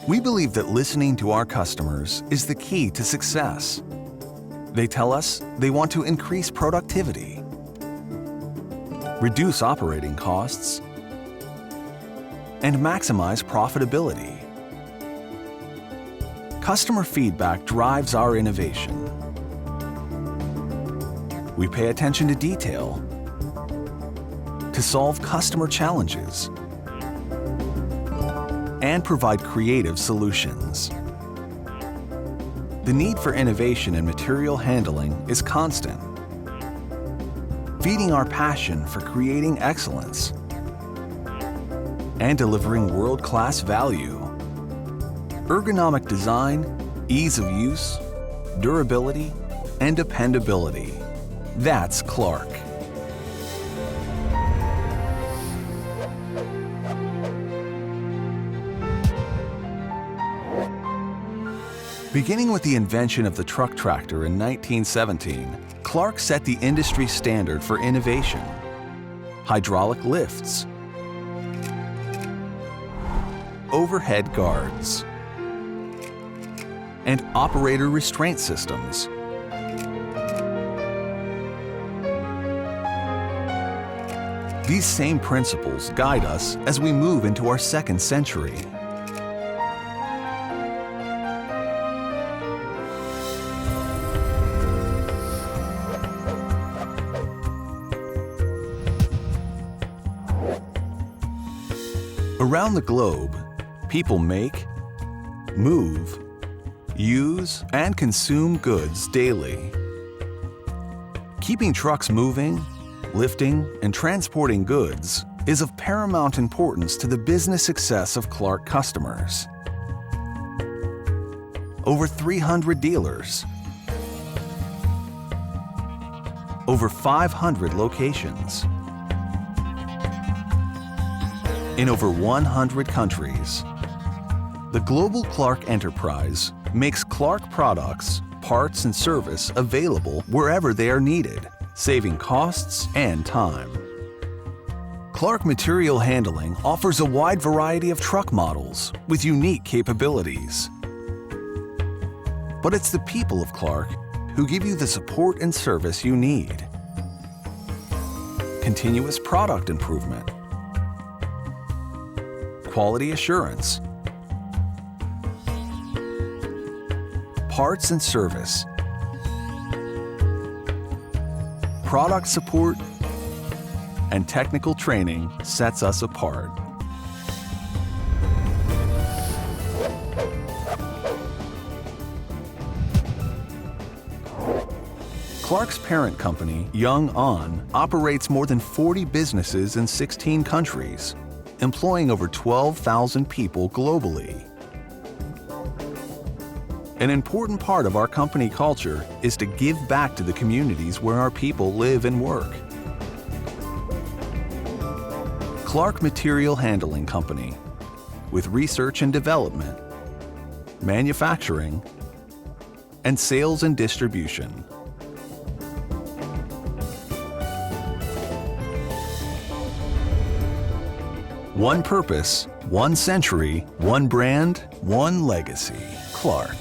We believe that listening to our customers is the key to success. They tell us they want to increase productivity, reduce operating costs, and maximize profitability. Customer feedback drives our innovation. We pay attention to detail to solve customer challenges and provide creative solutions. The need for innovation in material handling is constant, feeding our passion for creating excellence and delivering world-class value. Ergonomic design, ease of use, durability, and dependability. That's Clark. Beginning with the invention of the truck tractor in 1917, Clark set the industry standard for innovation. Hydraulic lifts, overhead guards, and operator restraint systems. These same principles guide us as we move into our second century. Around the globe, people make, move, use, and consume goods daily. Keeping trucks moving, lifting, and transporting goods is of paramount importance to the business success of Clark customers. Over 300 dealers, over 500 locations, in over 100 countries. The global Clark enterprise makes Clark products, parts, and service available wherever they are needed, saving costs and time. Clark Material Handling offers a wide variety of truck models with unique capabilities. But it's the people of Clark who give you the support and service you need. Continuous product improvement, quality assurance, parts and service, product support, and technical training sets us apart. Clark's parent company, Young On, operates more than 40 businesses in 16 countries, employing over 12,000 people globally. An important part of our company culture is to give back to the communities where our people live and work. Clark Material Handling Company, with research and development, manufacturing, and sales and distribution. One purpose, one century, one brand, one legacy. Clark.